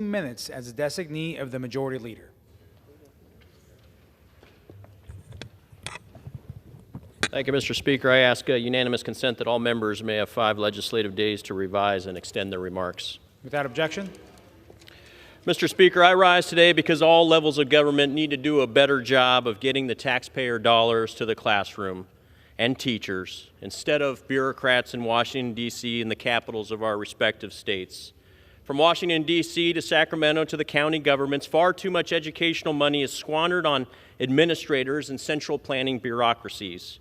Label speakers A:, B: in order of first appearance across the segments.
A: minutes as the designee of the Majority Leader.
B: Thank you, Mr. Speaker. I ask unanimous consent that all members may have 5 legislative days to revise and extend their remarks.
A: Without objection.
B: Mr. Speaker, I rise today because all levels of government need to do a better job of getting the taxpayer dollars to the classroom and teachers instead of bureaucrats in Washington, D.C. and the capitals of our respective states. From Washington, D.C. to Sacramento to the county governments, far too much educational money is squandered on administrators and central planning bureaucracies.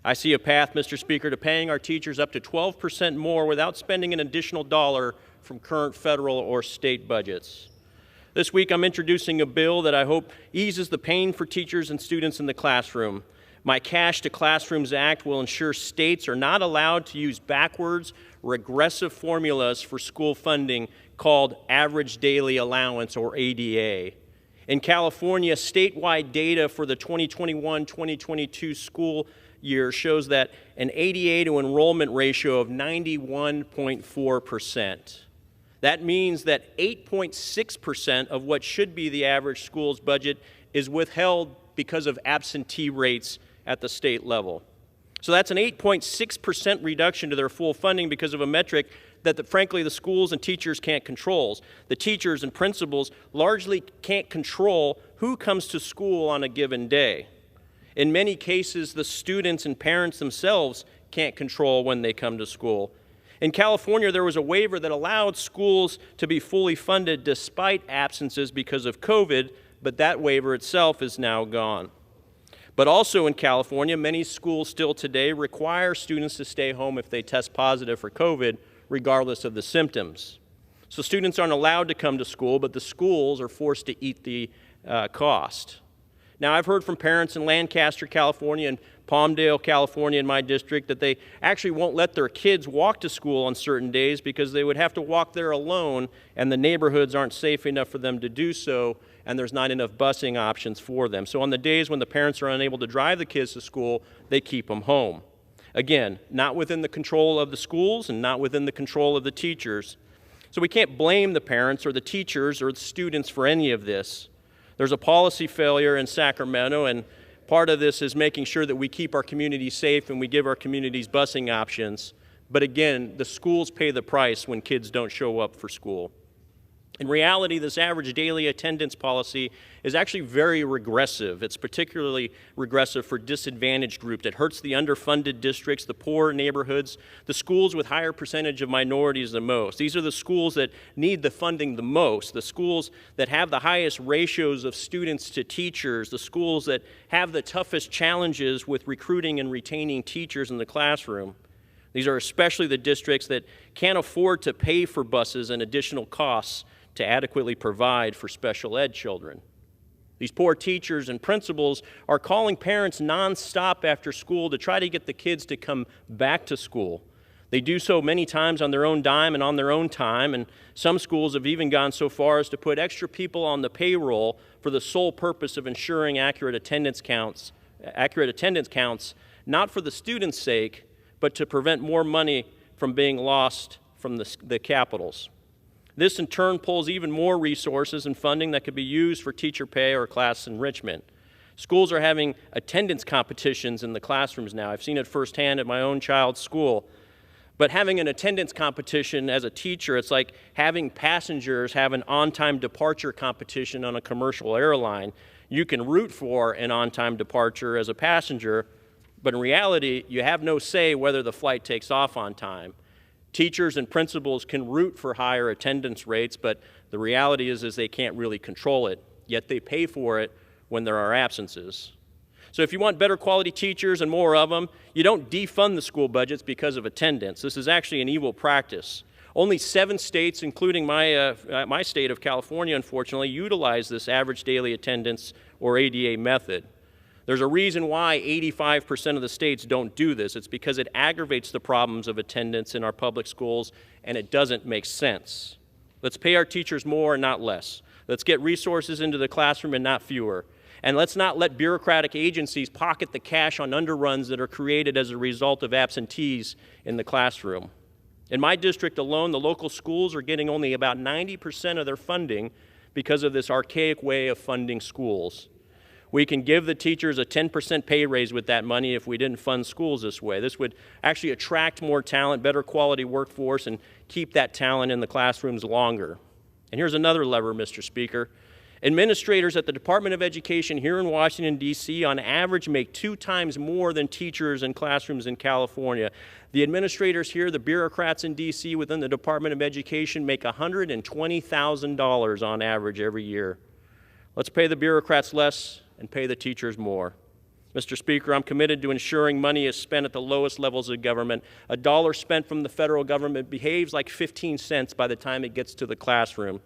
B: I see a path, Mr. Speaker, to paying our teachers up to 12% more without spending an additional dollar from current federal or state budgets. This week, I'm introducing a bill that I hope eases the pain for teachers and students in the classroom. My Cash to Classrooms Act will ensure states are not allowed to use backwards, regressive formulas for school funding called Average Daily Allowance, or ADA. In California, statewide data for the 2021-2022 school year shows that an ADA to enrollment ratio of 91.4%. That means that 8.6% of what should be the average school's budget is withheld because of absentee rates at the state level. So that's an 8.6% reduction to their full funding because of a metric that, frankly, the schools and teachers can't control. The teachers and principals largely can't control who comes to school on a given day. In many cases, the students and parents themselves can't control when they come to school. In California, there was a waiver that allowed schools to be fully funded despite absences because of COVID, but that waiver itself is now gone. But also in California, many schools still today require students to stay home if they test positive for COVID, regardless of the symptoms. So students aren't allowed to come to school, but the schools are forced to eat the cost. Now, I've heard from parents in Lancaster, California, and Palmdale, California, in my district, that they actually won't let their kids walk to school on certain days because they would have to walk there alone, and the neighborhoods aren't safe enough for them to do so, and there's not enough busing options for them. So on the days when the parents are unable to drive the kids to school, they keep them home. Again, not within the control of the schools and not within the control of the teachers. So we can't blame the parents or the teachers or the students for any of this. There's a policy failure in Sacramento, and part of this is making sure that we keep our communities safe and we give our communities busing options. But again, the schools pay the price when kids don't show up for school. In reality, this average daily attendance policy is actually very regressive. It's particularly regressive for disadvantaged groups. It hurts the underfunded districts, the poor neighborhoods, the schools with higher percentage of minorities the most. These are the schools that need the funding the most, the schools that have the highest ratios of students to teachers, the schools that have the toughest challenges with recruiting and retaining teachers in the classroom. These are especially the districts that can't afford to pay for buses and additional costs to adequately provide for special ed children. These poor teachers and principals are calling parents nonstop after school to try to get the kids to come back to school. They do so many times on their own dime and on their own time, and some schools have even gone so far as to put extra people on the payroll for the sole purpose of ensuring accurate attendance counts, not for the students' sake, but to prevent more money from being lost from the capitals. This in turn pulls even more resources and funding that could be used for teacher pay or class enrichment. Schools are having attendance competitions in the classrooms now. I've seen it firsthand at my own child's school. But having an attendance competition as a teacher, it's like having passengers have an on-time departure competition on a commercial airline. You can root for an on-time departure as a passenger, but in reality, you have no say whether the flight takes off on time. Teachers and principals can root for higher attendance rates, but the reality is they can't really control it, yet they pay for it when there are absences. So if you want better quality teachers and more of them, you don't defund the school budgets because of attendance. This is actually an evil practice. Only 7 states, including my state of California, unfortunately, utilize this average daily attendance or ADA method. There's a reason why 85% of the states don't do this. It's because it aggravates the problems of attendance in our public schools, and it doesn't make sense. Let's pay our teachers more and not less. Let's get resources into the classroom and not fewer. And let's not let bureaucratic agencies pocket the cash on underruns that are created as a result of absentees in the classroom. In my district alone, the local schools are getting only about 90% of their funding because of this archaic way of funding schools. We can give the teachers a 10% pay raise with that money if we didn't fund schools this way. This would actually attract more talent, better quality workforce, and keep that talent in the classrooms longer. And here's another lever, Mr. Speaker. Administrators at the Department of Education here in Washington, D.C. on average make 2 times more than teachers in classrooms in California. The administrators here, the bureaucrats in D.C. within the Department of Education, make $120,000 on average every year. Let's pay the bureaucrats less and pay the teachers more. Mr. Speaker, I'm committed to ensuring money is spent at the lowest levels of government. A dollar spent from the federal government behaves like 15 cents by the time it gets to the classroom.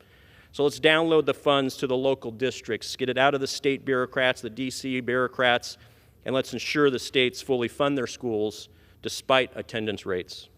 B: So let's download the funds to the local districts, get it out of the state bureaucrats, the D.C. bureaucrats, and let's ensure the states fully fund their schools despite attendance rates.